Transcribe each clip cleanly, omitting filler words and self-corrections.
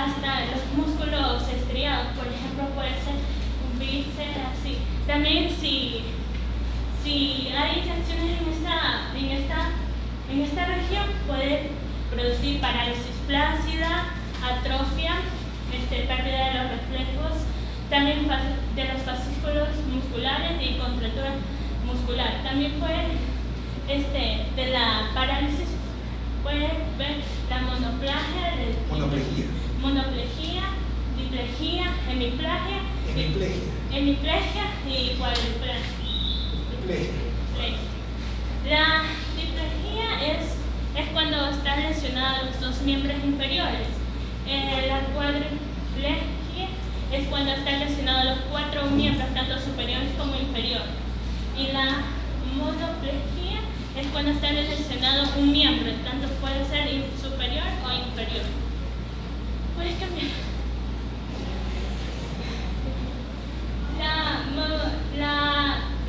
hasta los músculos estriados, por ejemplo, puede ser un bíceps, así. También si hay tensiones en esta región, puede producir parálisis flácida, atrofia, pérdida de los reflejos, también de los fascículos musculares y contractura muscular. También puede, de la parálisis, puede ver la monoplejía, diplejía, hemiplegia y cuadriplegia. La diplejía es cuando están lesionados los dos miembros inferiores. La cuadriplegia es cuando están lesionados los 4 miembros, tanto superiores como inferiores. Y la monoplejía es cuando está lesionado un miembro, tanto puede ser superior o inferior. Puedes cambiar.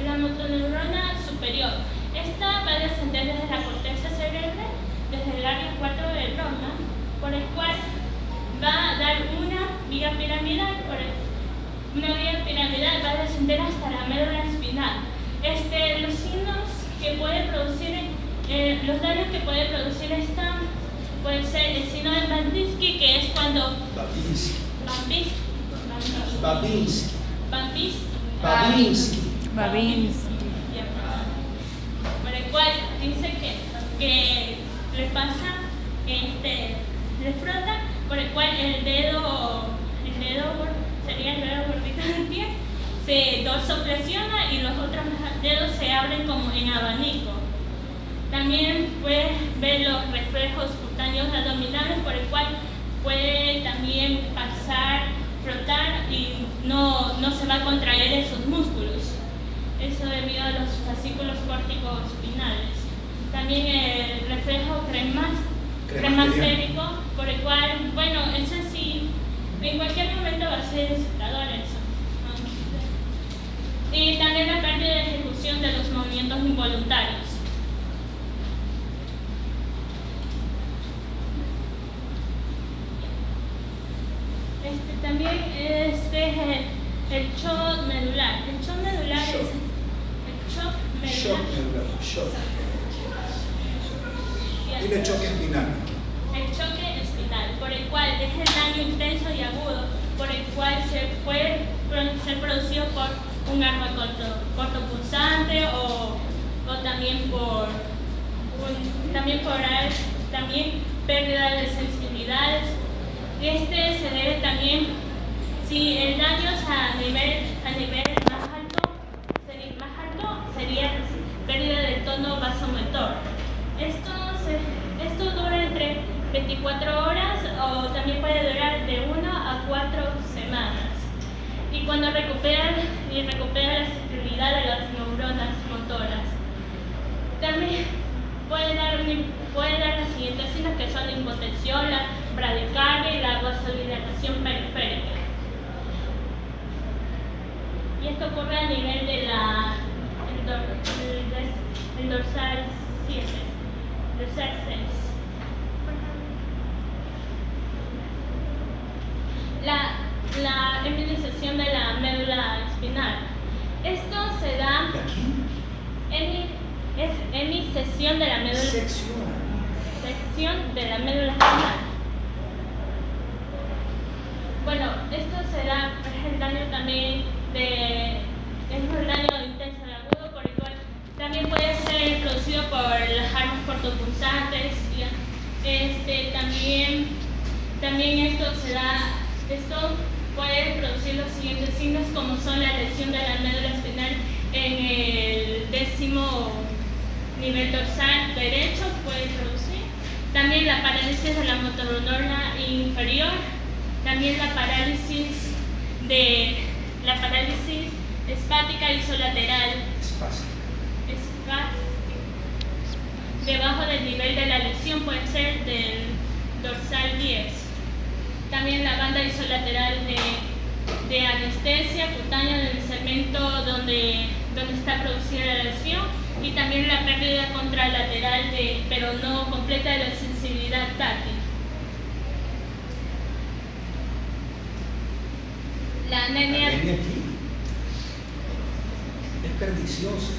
La motoneurona superior. Esta va a descender desde la corteza cerebral, desde el área 4 del Broca, por el cual va a dar una vía piramidal, va a descender hasta la médula espinal. Los signos que puede producir, los daños que puede producir esta, puede ser el signo de Babinski, que es cuando Babinski. Por el cual dice que le pasa, le frota, por el cual el dedo sería el dedo gordito del pie, se dorsoflexiona y los otros dedos se abren como en abanico. También puede ver los reflejos cutáneos abdominales, por el cual puede también pasar, frotar y no se va a contraer esos músculos. Eso debido a los fascículos córtico-espinales. También el reflejo cremastérico, por el cual, bueno, eso sí, en cualquier momento va a ser excitador eso. Y también la pérdida de ejecución de los movimientos involuntarios. También es el shock medular. El shock medular es el shock medular. Y el choque espinal. El choque espinal, por el cual es el daño intenso y agudo, por el cual se puede ser producido por un arma cortopunzante o también por pérdida de sensibilidades. Se debe también, si el daño es a nivel más alto, sería pérdida del tono vasomotor. Esto dura entre 24 horas o también puede durar de 1 a 4 semanas. Y cuando recupera la sensibilidad de las neuronas motoras. También puede dar las siguientes signos, que son la hipotensión, la bradicardia y la vasodilatación periférica. Y esto ocurre a nivel de el dorsal 7, dorsal 6. La emibilización de la médula espinal. Esto se da emisección de la médula sección de la médula espinal. Bueno, esto se da, es el daño también es un daño intenso y agudo, por el cual también puede ser producido por las armas cortopunzantes. También esto puede producir los siguientes signos, como son la lesión de la médula espinal en el 10º nivel dorsal derecho, puede producir. También la parálisis de la motoneurona inferior, también la parálisis espástica isolateral, debajo del nivel de la lesión, puede ser del dorsal 10. También la banda isolateral de anestesia cutánea del segmento donde está producida la lesión, y también la pérdida contralateral pero no completa de la sensibilidad táctil. anemia. Anemia aquí es perniciosa.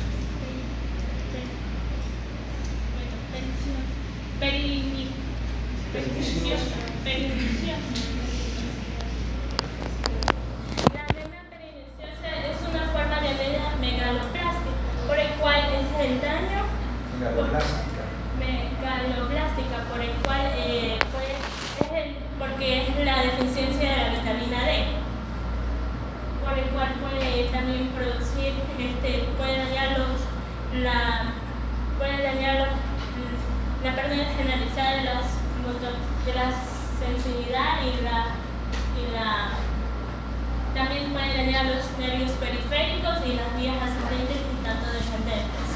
Perniciosa. La anemia perniciosa es una forma de anemia megaloblástica, por el cual es el daño megaloblástica, por el cual porque es la deficiencia de la vitamina D, por el cual puede también producir, puede dañar la pérdida generalizada de la sensibilidad también puede dañar los nervios periféricos y las vías ascendentes y tanto descendentes.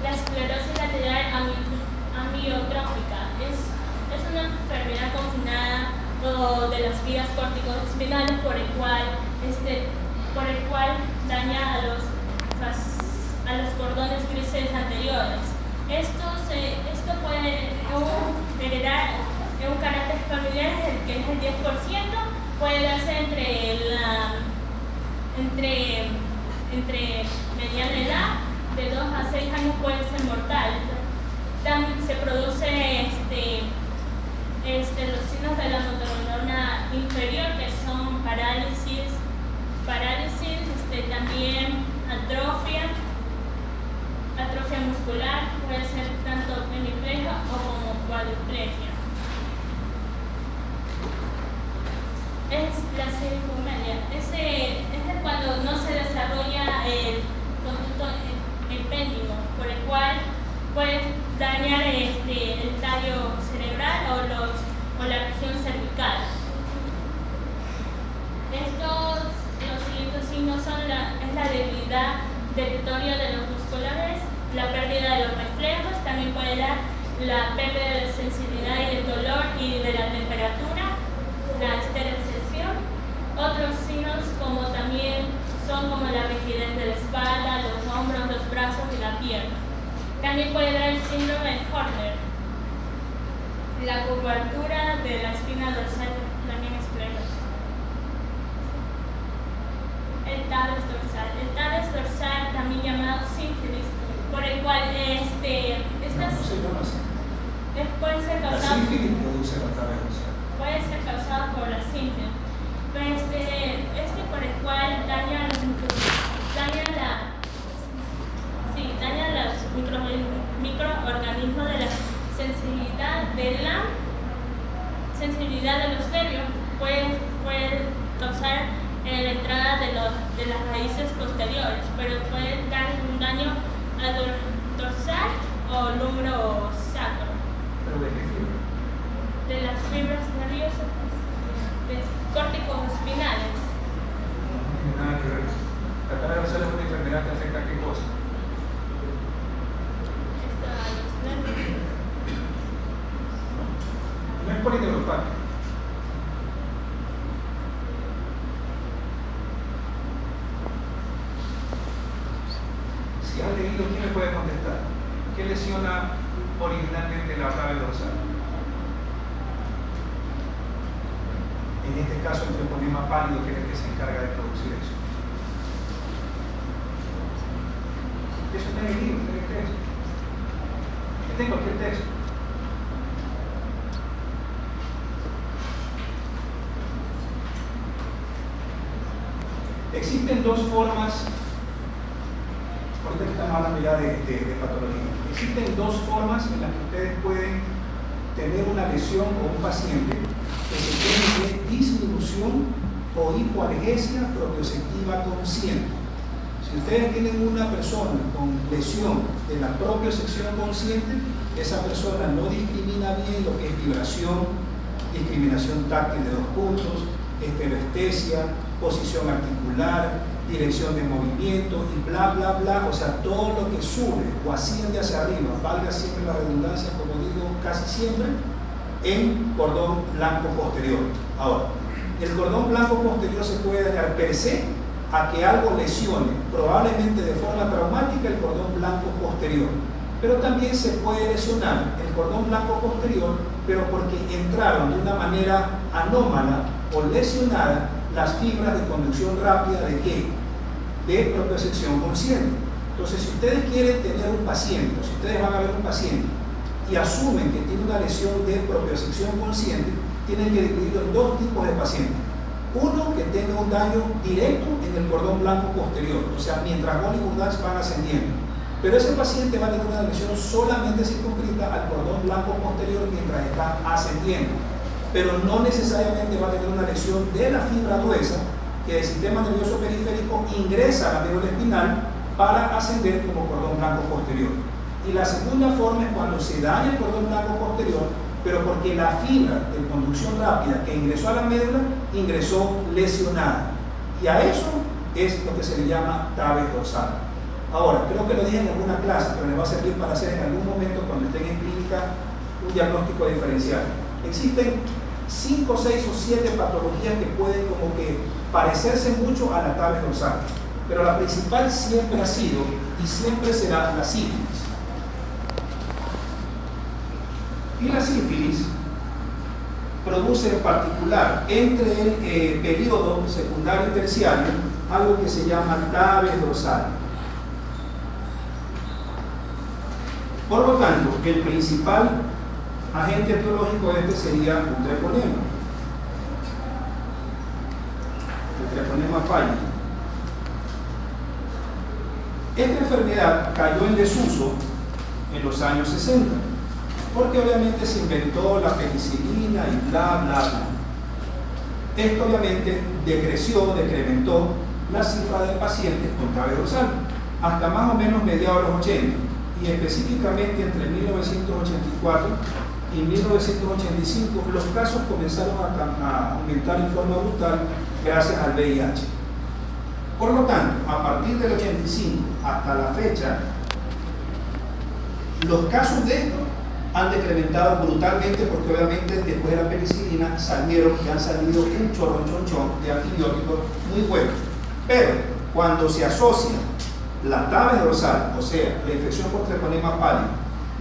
La esclerosis lateral amiotrófica es una enfermedad confinada de las vías corticoespinales por el cual daña a los cordones grises anteriores. Esto puede heredar en un carácter familiar, que es el 10%, puede darse entre mediana edad, de 2 a 6 años puede ser mortal. También se produce los signos de la motoneurona inferior, que son parálisis, también atrofia muscular, puede ser tanto hemiplegia o como cuadriplegia. Es la silicomelia. Es cuando no se desarrolla el conducto epéndimo, por el cual puede dañar el tallo cerebral o la región cervical. Los siguientes signos son la debilidad deterioro de los musculares, la pérdida de los reflejos, también puede dar la pérdida de la sensibilidad y del dolor y de la temperatura, la esterilización. Otros signos también son como la rigidez de la espalda, los hombros, los brazos y la pierna. También puede dar el síndrome de Horner. La curvatura de la espina dorsal también es esclerosis. El tabes dorsal, también llamado sífilis, por el cual puede ser causado. La sífilis produce la tabes dorsal. Puede ser causado por la sífilis. Por el cual daña los microorganismos de la sensibilidad de los nervios. Puede causar la entrada de las raíces posteriores, pero puede dar un daño dorsal o lumbrosacro. ¿Pero de qué fibra? De las fibras nerviosas córtico-espinales. No tiene nada que ver. La tabes dorsal es una enfermedad que afecta a qué cosa. No es polineuropática. Si has leído, ¿quién me puede contestar? ¿Qué lesiona originalmente la tabes dorsal? En este caso, el treponema pálido, que es el que se encarga de producir eso. Eso está en el libro, está en el texto. Está en cualquier texto. Existen dos formas, ahorita que estamos hablando ya de patología, existen dos formas en las que ustedes pueden tener una lesión o un paciente que se tiene de disminución o hipoalgesia propioceptiva consciente. Si ustedes tienen una persona con lesión de la propiocepción consciente, esa persona no discrimina bien lo que es vibración, discriminación táctil de 2 puntos, estereoestesia, posición articular, dirección de movimiento y bla, bla, bla. O sea, todo lo que sube o asciende hacia arriba, valga siempre la redundancia, como digo casi siempre, en cordón blanco posterior. Ahora, el cordón blanco posterior se puede dañar per se a que algo lesione, probablemente de forma traumática, el cordón blanco posterior. pero también se puede lesionar el cordón blanco posterior, pero porque entraron de una manera anómala o lesionada las fibras de conducción rápida ¿de qué? De propiocepción consciente. Entonces, si ustedes quieren tener un paciente, o si ustedes van a ver un paciente y asumen que tiene una lesión de propiocepción consciente, tienen que dividirlo en dos tipos de pacientes. Uno que tenga un daño directo en el cordón blanco posterior, o sea, mientras Goni y Burdach van ascendiendo. Pero ese paciente va a tener una lesión solamente circunscrita al cordón blanco posterior mientras está ascendiendo. Pero no necesariamente va a tener una lesión de la fibra gruesa que del sistema nervioso periférico ingresa a la médula espinal para ascender como cordón blanco posterior. Y la segunda forma es cuando se daña el cordón blanco posterior, pero porque la fibra de conducción rápida que ingresó a la médula ingresó lesionada. Y a eso es lo que se le llama TAVES dorsal. Ahora, creo que lo dije en alguna clase, pero les va a servir para hacer en algún momento cuando estén en clínica un diagnóstico diferencial. Existen 5, 6 o 7 patologías que pueden como que parecerse mucho a la TAVES dorsal, pero la principal siempre ha sido y siempre será la sífilis. Y la sífilis produce en particular entre el periodo secundario y terciario algo que se llama TAVES dorsal. Por lo tanto, el principal agente etiológico de este sería un treponema. El treponema fallido. Esta enfermedad cayó en desuso en los años 60, porque obviamente se inventó la penicilina y bla, bla, bla. Esto obviamente decrementó la cifra de pacientes con TAVES dorsal hasta más o menos mediados de los 80, y específicamente entre 1984 y 1985 los casos comenzaron a aumentar en forma brutal gracias al VIH. Por lo tanto, a partir del 85 hasta la fecha, los casos de esto han decrementado brutalmente, porque obviamente después de la penicilina han salido un chorronchonchón de antibióticos muy buenos. Pero cuando se asocia la TAVES dorsal, o sea, la infección por treponema pálido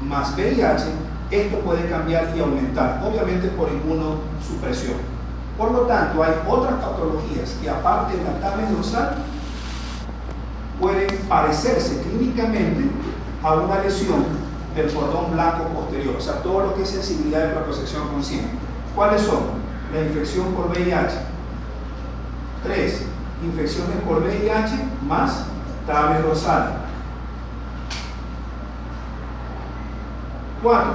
más VIH, esto puede cambiar y aumentar, obviamente por inmunosupresión. Por lo tanto, hay otras patologías que aparte de la TAVES dorsal pueden parecerse clínicamente a una lesión del cordón blanco posterior, o sea, todo lo que es sensibilidad de propiocepción consciente. ¿Cuáles son? La infección por VIH. 3. Infecciones por VIH más TAVES dorsal. 4.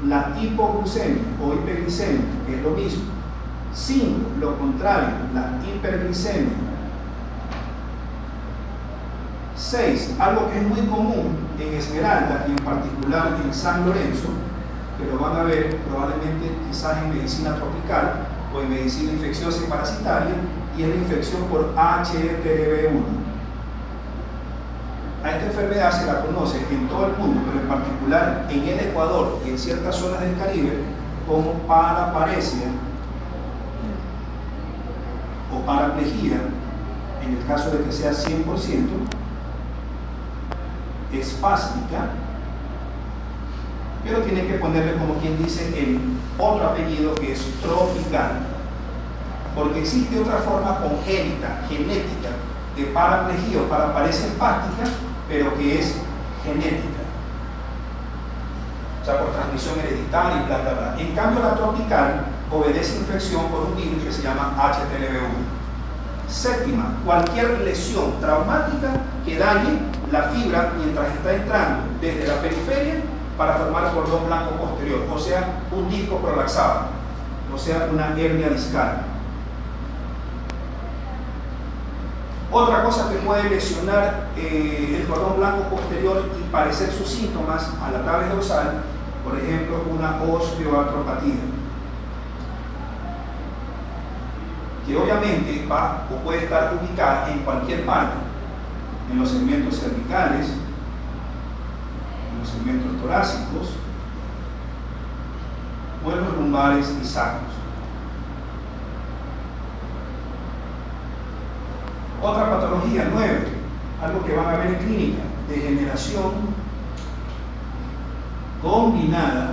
La hipoglucemia o hiperglicemia, que es lo mismo. 5. Lo contrario, la hiperglicemia. 6. Algo que es muy común en Esmeralda y en particular en San Lorenzo, que lo van a ver probablemente quizás en medicina tropical o en medicina infecciosa y parasitaria, y es la infección por HTLV1. A esta enfermedad se la conoce en todo el mundo, pero en particular en el Ecuador y en ciertas zonas del Caribe, como paraparesia o paraplegia, en el caso de que sea 100%, espástica, pero tiene que ponerle, como quien dice, el otro apellido, que es tropical, porque existe otra forma congénita, genética, de paraplegia o paraparesia espástica, pero que es genética, o sea, por transmisión hereditaria y bla, bla, bla. En cambio, la tropical obedece a infección por un virus que se llama HTLV1. Séptima, cualquier lesión traumática que dañe la fibra mientras está entrando desde la periferia para formar el cordón blanco posterior, o sea, un disco prolaxado, o sea, una hernia discal. Otra cosa que puede lesionar el cordón blanco posterior y parecer sus síntomas a la TAVES dorsal, por ejemplo, una osteoartropatía, que obviamente va o puede estar ubicada en cualquier parte, en los segmentos cervicales, en los segmentos torácicos o en los lumbares y sacros. Otra patología, 9, algo que van a ver en clínica, degeneración combinada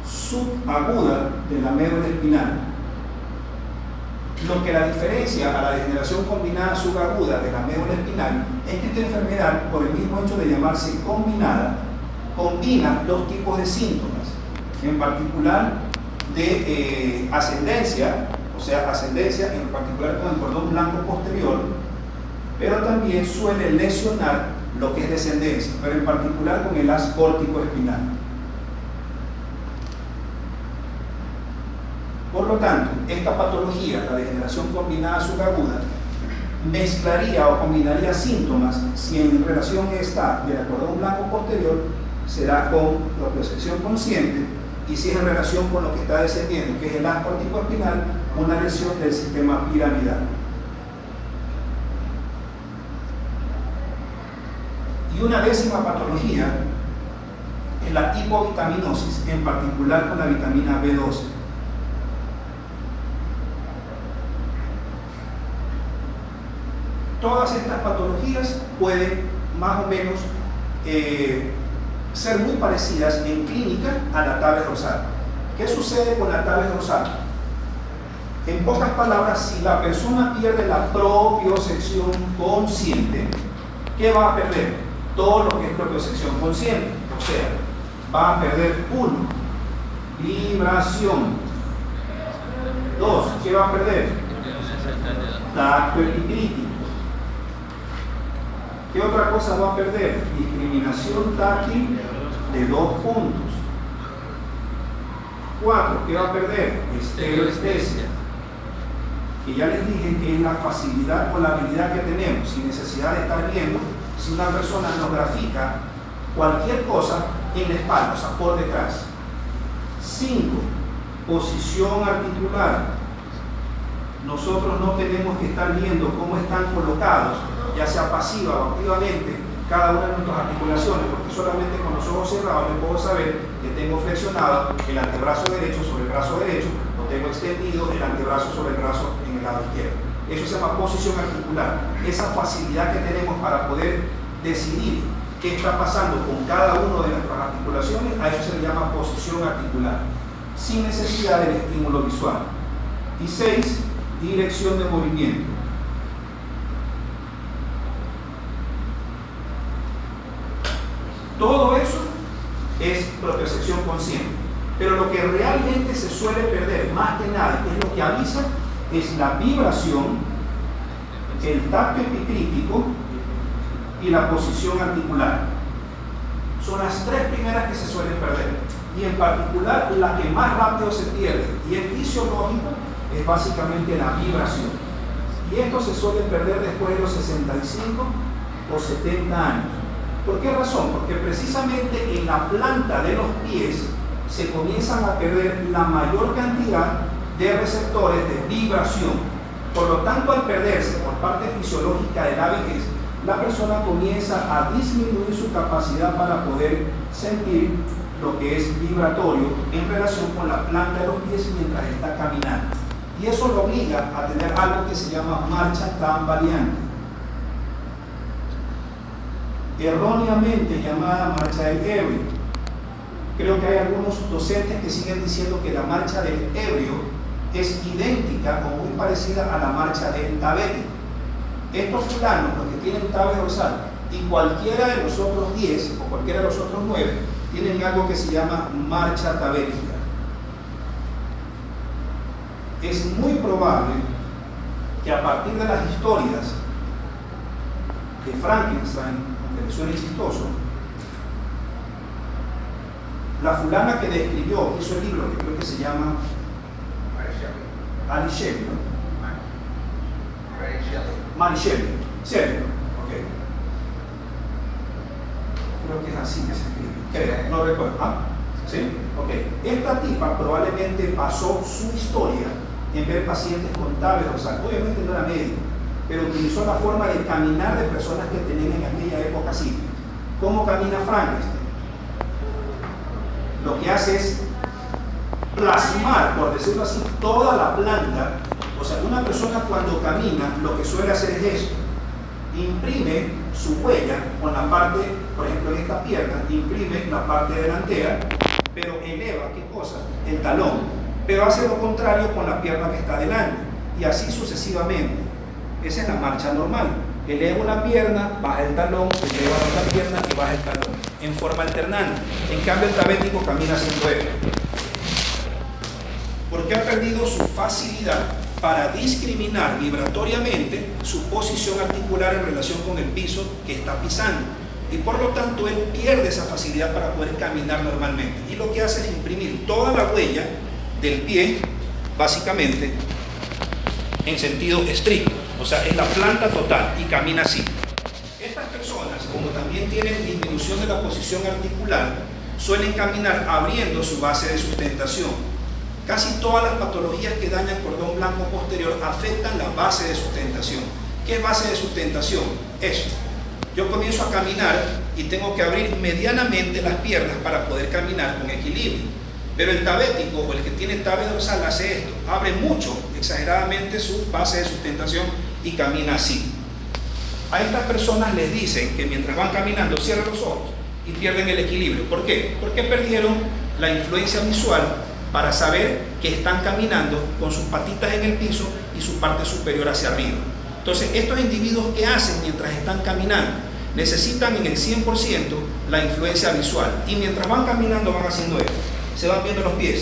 subaguda de la médula espinal. Lo que la diferencia a la degeneración combinada subaguda de la médula espinal es que esta enfermedad, por el mismo hecho de llamarse combinada, combina dos tipos de síntomas, en particular de ascendencia, o sea, ascendencia en particular con el cordón blanco posterior, pero también suele lesionar lo que es descendencia, pero en particular con el haz córtico espinal. Por lo tanto, esta patología, la degeneración combinada subaguda, mezclaría o combinaría síntomas si en relación está del cordón blanco posterior, será con propiocepción consciente, y si es en relación con lo que está descendiendo, que es el haz córtico espinal, una lesión del sistema piramidal. Y una décima patología es la hipovitaminosis, en particular con la vitamina B12. Todas estas patologías pueden más o menos ser muy parecidas en clínica a la tabes dorsal. ¿Qué sucede con la tabes dorsal? En pocas palabras, si la persona pierde la propiocepción consciente, ¿qué va a perder? Todo lo que es propiocepción consciente. O sea, va a perder 1, vibración. 2, ¿qué va a perder? Tacto epicrítico. ¿Qué otra cosa va a perder? Discriminación táctil de 2 puntos. 4, ¿qué va a perder? Estereoestesia. Y ya les dije que es la facilidad o la habilidad que tenemos, sin necesidad de estar viendo, si una persona nos grafica cualquier cosa en la espalda, o sea, por detrás. 5, posición articular. Nosotros no tenemos que estar viendo cómo están colocados, ya sea pasiva o activamente, cada una de nuestras articulaciones, porque solamente con los ojos cerrados yo puedo saber que tengo flexionado el antebrazo derecho sobre el brazo derecho, o tengo extendido el antebrazo sobre el brazo en el lado izquierdo. Eso se llama posición articular. Esa facilidad que tenemos para poder decidir qué está pasando con cada una de nuestras articulaciones, a eso se le llama posición articular, sin necesidad del estímulo visual. Y 6, dirección de movimiento. Todo eso es propiocepción consciente, pero lo que realmente se suele perder, más que nada, que es lo que avisa, es la vibración, el tacto epicrítico y la posición articular. Son las 3 primeras que se suelen perder, y en particular la que más rápido se pierde y es fisiológico es básicamente la vibración, y esto se suele perder después de los 65 o 70 años. ¿Por qué razón? Porque precisamente en la planta de los pies se comienzan a perder la mayor cantidad de receptores de vibración. Por lo tanto, al perderse por parte fisiológica de la vejez, la persona comienza a disminuir su capacidad para poder sentir lo que es vibratorio en relación con la planta de los pies mientras está caminando. Y eso lo obliga a tener algo que se llama marcha tambaleante, erróneamente llamada marcha del ebrio. Creo que hay algunos docentes que siguen diciendo que la marcha del ebrio es idéntica o muy parecida a la marcha del tabético. Estos fulanos, los que tienen tabes dorsal, y cualquiera de los otros 10 o cualquiera de los otros 9, tienen algo que se llama marcha tabética. Es muy probable que a partir de las historias de Frankenstein, que le suene chistoso, la fulana que describió, hizo el libro que creo que se llama Mary Shelley, ¿no? Mary Shelley, ¿cierto? Ok. Creo que es así que se escribe, creo, no recuerdo. ¿Ah? ¿Sí? Ok. Esta tipa probablemente basó su historia en ver pacientes con tabes dorsal. Obviamente no era médico, pero utilizó la forma de caminar de personas que tenían en aquella época así. ¿Cómo camina Frankenstein? Lo que hace es plasmar, por decirlo así, toda la planta. O sea, una persona cuando camina lo que suele hacer es esto, imprime su huella con la parte, por ejemplo en esta pierna, imprime la parte delantera, pero eleva, ¿qué cosa? El talón, pero hace lo contrario con la pierna que está delante, y así sucesivamente. Esa es la marcha normal. Eleva una pierna, baja el talón, eleva la otra pierna y baja el talón, en forma alternante. En cambio el diabético camina haciendo esto, porque ha perdido su facilidad para discriminar vibratoriamente su posición articular en relación con el piso que está pisando, y por lo tanto él pierde esa facilidad para poder caminar normalmente, y lo que hace es imprimir toda la huella del pie básicamente en sentido estricto, o sea, es la planta total, y camina así. Estas personas, como también tienen disminución de la posición articular, suelen caminar abriendo su base de sustentación. Casi todas las patologías que dañan cordón blanco posterior afectan la base de sustentación. ¿Qué es base de sustentación? Esto. Yo comienzo a caminar y tengo que abrir medianamente las piernas para poder caminar con equilibrio. Pero el diabético o el que tiene tabe dorsal hace esto, abre mucho, exageradamente su base de sustentación y camina así. A estas personas les dicen que mientras van caminando cierran los ojos y pierden el equilibrio. ¿Por qué? Porque perdieron la influencia visual para saber que están caminando con sus patitas en el piso y su parte superior hacia arriba. Entonces, estos individuos, ¿qué hacen mientras están caminando? Necesitan en el 100% la influencia visual, y mientras van caminando van haciendo esto, se van viendo los pies.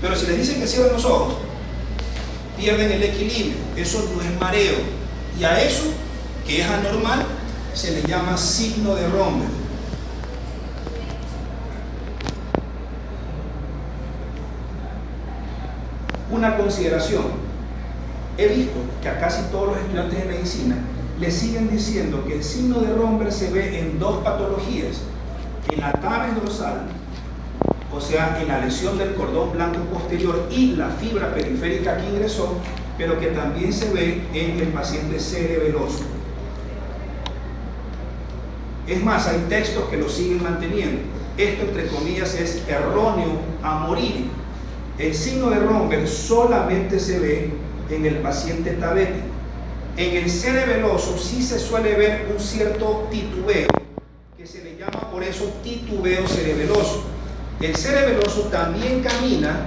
Pero si les dicen que cierren los ojos, pierden el equilibrio. Eso no es mareo, y a eso, que es anormal, se le llama signo de Romberg. Una consideración: he visto que a casi todos los estudiantes de medicina le siguen diciendo que el signo de Romberg se ve en dos patologías: en la tabe dorsal, o sea, en la lesión del cordón blanco posterior y la fibra periférica que ingresó, pero que también se ve en el paciente cerebeloso. Es más, hay textos que lo siguen manteniendo. Esto, entre comillas, es erróneo a morir. El signo de Romberg solamente se ve en el paciente diabético. En el cerebeloso sí se suele ver un cierto titubeo, que se le llama por eso titubeo cerebeloso. El cerebeloso también camina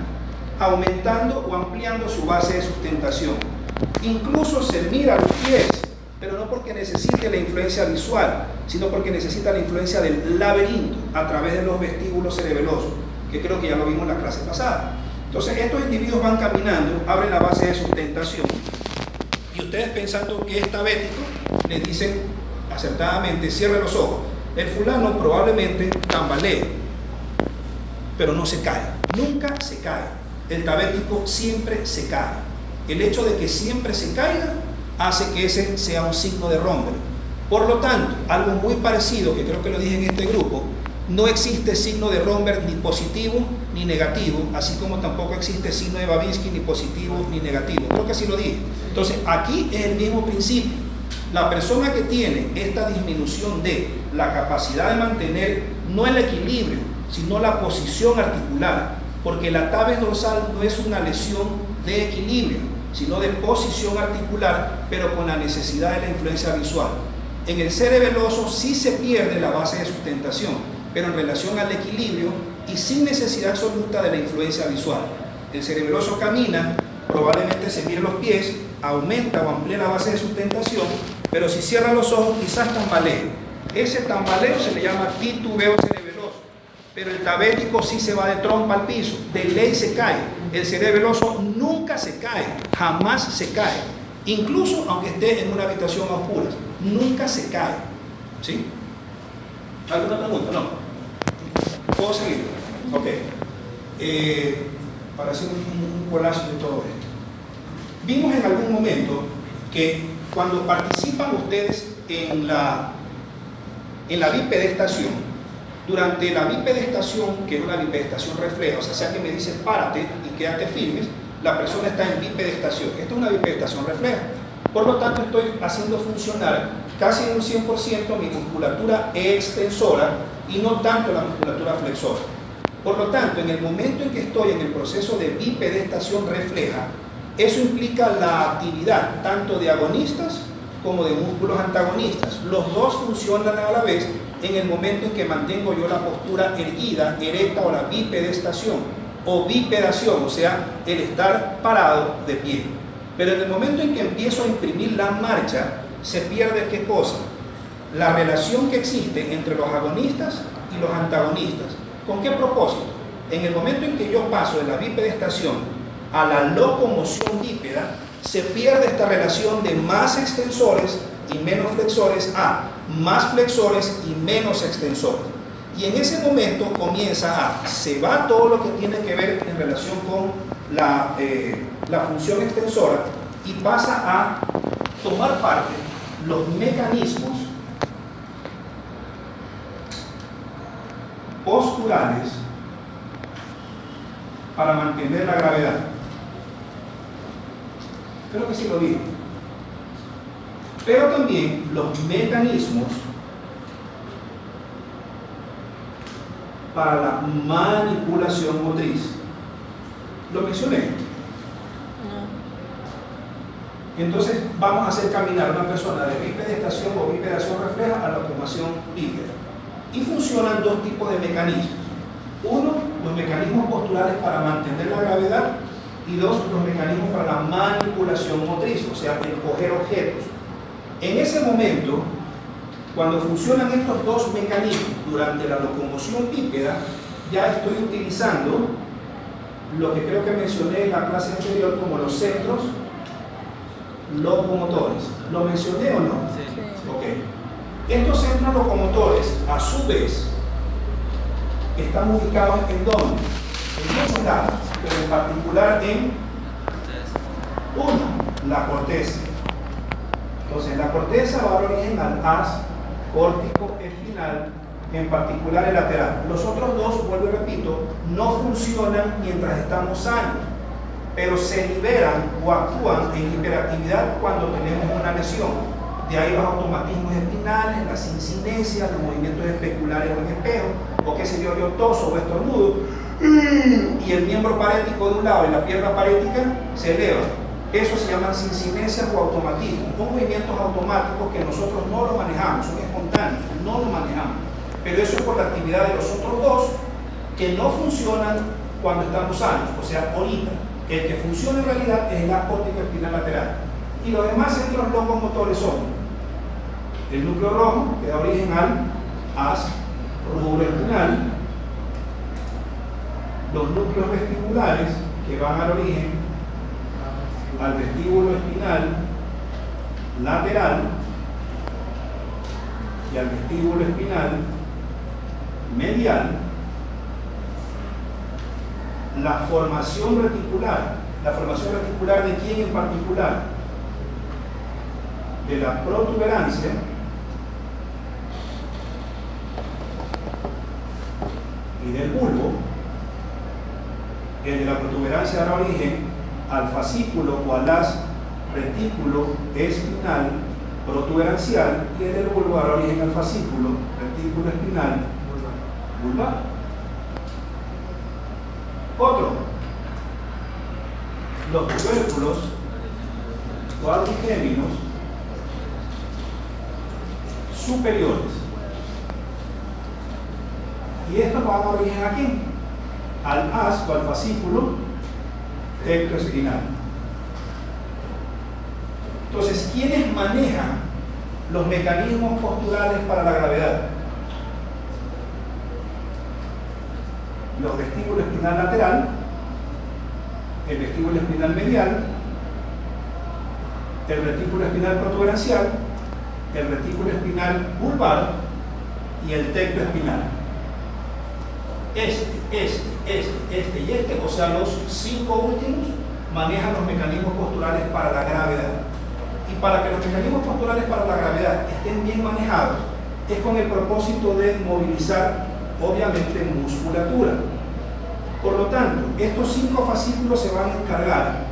aumentando o ampliando su base de sustentación. Incluso se mira los pies, pero no porque necesite la influencia visual, sino porque necesita la influencia del laberinto a través de los vestíbulos cerebelosos, que creo que ya lo vimos en la clase pasada. Entonces, estos individuos van caminando, abren la base de sustentación, y ustedes, pensando que es diabético, les dicen acertadamente: cierre los ojos. El fulano probablemente tambalee, pero no se cae, nunca se cae. El diabético siempre se cae. El hecho de que siempre se caiga hace que ese sea un signo de Romberg. Por lo tanto, algo muy parecido, que creo que lo dije en este grupo: no existe signo de Romberg ni positivo ni negativo, así como tampoco existe signo de Babinski ni positivo ni negativo. Creo que así lo dije. Entonces, aquí es el mismo principio. La persona que tiene esta disminución de la capacidad de mantener no el equilibrio, sino la posición articular, porque la tabe dorsal no es una lesión de equilibrio, sino de posición articular, pero con la necesidad de la influencia visual. En el cerebeloso sí se pierde la base de sustentación, pero en relación al equilibrio y sin necesidad absoluta de la influencia visual. El cerebeloso camina, probablemente se mire los pies, aumenta o amplía la base de sustentación, pero si cierra los ojos quizás tambalee. Ese tambaleo se le llama titubeo cerebeloso, pero el diabético sí se va de trompa al piso, de ley se cae. El cerebeloso nunca se cae, jamás se cae, incluso aunque esté en una habitación a oscuras, nunca se cae. ¿Sí? ¿Alguna pregunta? No. ¿Puedo seguir? Ok. Para hacer un collage de todo esto. Vimos en algún momento que cuando participan ustedes en la bipedestación, durante la bipedestación, que es una bipedestación refleja, o sea que me dices párate y quédate firmes, la persona está en bipedestación. Esta es una bipedestación refleja. Por lo tanto, estoy haciendo funcionar casi en un 100% mi musculatura extensora y no tanto la musculatura flexora. Por lo tanto, en el momento en que estoy en el proceso de bipedestación refleja, eso implica la actividad tanto de agonistas como de músculos antagonistas. Los dos funcionan a la vez en el momento en que mantengo yo la postura erguida, erecta o la bipedestación o bipedación, o sea, el estar parado de pie. Pero en el momento en que empiezo a imprimir la marcha, se pierde ¿qué cosa? La relación que existe entre los agonistas y los antagonistas. ¿Con qué propósito? En el momento en que yo paso de la bipedestación a la locomoción bípeda, se pierde esta relación de más extensores y menos flexores a más flexores y menos extensores. Y en ese momento se va todo lo que tiene que ver en relación con la función extensora y pasa a tomar parte los mecanismos posturales para mantener la gravedad. Creo que sí lo digo. Pero también los mecanismos para la manipulación motriz. ¿Lo mencioné? Entonces vamos a hacer caminar a una persona de bipedestación o bipedación refleja a la locomoción bípeda. Y funcionan dos tipos de mecanismos. Uno, los mecanismos posturales para mantener la gravedad, y dos, los mecanismos para la manipulación motriz, o sea, el coger objetos. En ese momento, cuando funcionan estos dos mecanismos durante la locomoción bípeda, ya estoy utilizando lo que creo que mencioné en la clase anterior como los centros locomotores. ¿Lo mencioné o no? Sí. Ok. Estos centros locomotores, a su vez, están ubicados ¿en dónde? En muchos lados, pero en particular en la corteza. Entonces, la corteza va a dar origen al haz córtico espinal, en particular el lateral. Los otros dos, vuelvo y repito, no funcionan mientras estamos sanos, pero se liberan o actúan en hiperactividad cuando tenemos una lesión. De ahí los automatismos espinales, las incinencias, los movimientos especulares en espejo, o qué sé yo toso o estornudo, y el miembro parético de un lado y la pierna parética se elevan. Eso se llaman sincinencias o automatismos. Son movimientos automáticos que nosotros no lo manejamos, son espontáneos, no lo manejamos. Pero eso es por la actividad de los otros dos que no funcionan cuando estamos sanos, o sea, ahorita. El que funciona en realidad es el haz córtico espinal lateral. Y los demás centros locomotores son el núcleo rojo, que da origen al haz rubroespinal, los núcleos vestibulares, que van al origen al vestíbulo espinal lateral y al vestíbulo espinal medial. La formación reticular ¿de quién en particular? De la protuberancia y del bulbo. El de la protuberancia dará origen al fascículo o al haz retículo espinal protuberancial, y el del bulbo dará origen al fascículo retículo espinal vulvar. Otro, los tubérculos cuadrigéminos superiores. Y esto va a dar origen aquí, al haz o al fascículo tectoespinal. Entonces, ¿quiénes manejan los mecanismos posturales para la gravedad? Los vestíbulos espinal lateral, el vestíbulo espinal medial, el retículo espinal protuberancial, el retículo espinal vulvar y el tecto espinal. Este y este, o sea, los 5 últimos manejan los mecanismos posturales para la gravedad. Y para que los mecanismos posturales para la gravedad estén bien manejados, es con el propósito de movilizar, obviamente, musculatura. Por lo tanto, estos 5 fascículos se van a encargar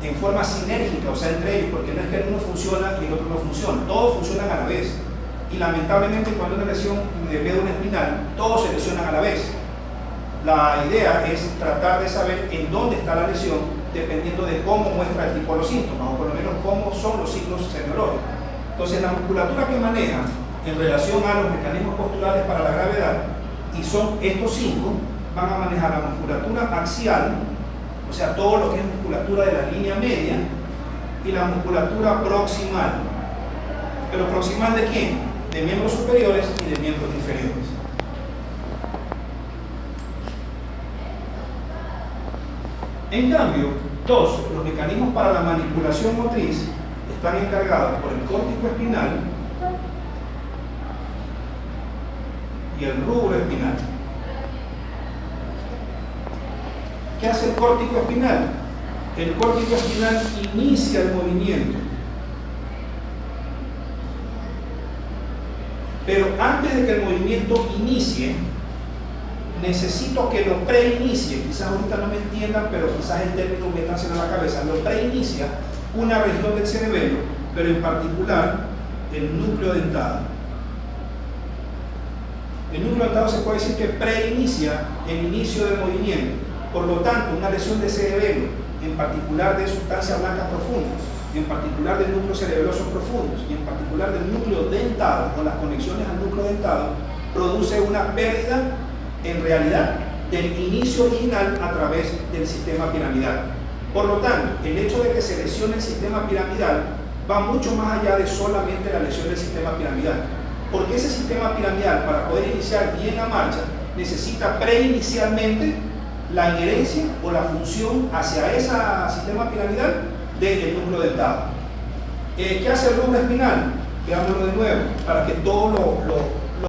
en forma sinérgica, o sea, entre ellos, porque no es que el uno funciona y el otro no funciona, todos funcionan a la vez. Y lamentablemente, cuando hay una lesión de médula espinal, todos se lesionan a la vez. La idea es tratar de saber en dónde está la lesión, dependiendo de cómo muestra el tipo de los síntomas, o por lo menos cómo son los ciclos semiológicos. Entonces, la musculatura que maneja en relación a los mecanismos posturales para la gravedad, y son estos 5, van a manejar la musculatura axial, o sea, todo lo que es musculatura de la línea media, y la musculatura proximal. ¿Pero proximal de quién? De miembros superiores y de miembros inferiores. En cambio, los mecanismos para la manipulación motriz están encargados por el córtico espinal y el rubro espinal. ¿Qué hace el córtico espinal? El córtico espinal inicia el movimiento. Pero antes de que el movimiento inicie, necesito que lo preinicie. Quizás ahorita no me entiendan, pero quizás el término me está haciendo en la cabeza. Lo preinicia una región del cerebelo, pero en particular el núcleo dentado. El núcleo dentado se puede decir que preinicia el inicio del movimiento. Por lo tanto, una lesión de cerebelo, en particular de sustancias blancas profundas, en particular del núcleo cerebeloso profundos y en particular del núcleo dentado o las conexiones al núcleo dentado, produce una pérdida en realidad del inicio original a través del sistema piramidal. Por lo tanto, el hecho de que se lesione el sistema piramidal va mucho más allá de solamente la lesión del sistema piramidal, porque ese sistema piramidal, para poder iniciar bien la marcha, necesita preinicialmente la inherencia o la función hacia ese sistema piramidal del núcleo dentado. ¿Qué hace el rubro espinal? Veámoslo de nuevo, para que todo lo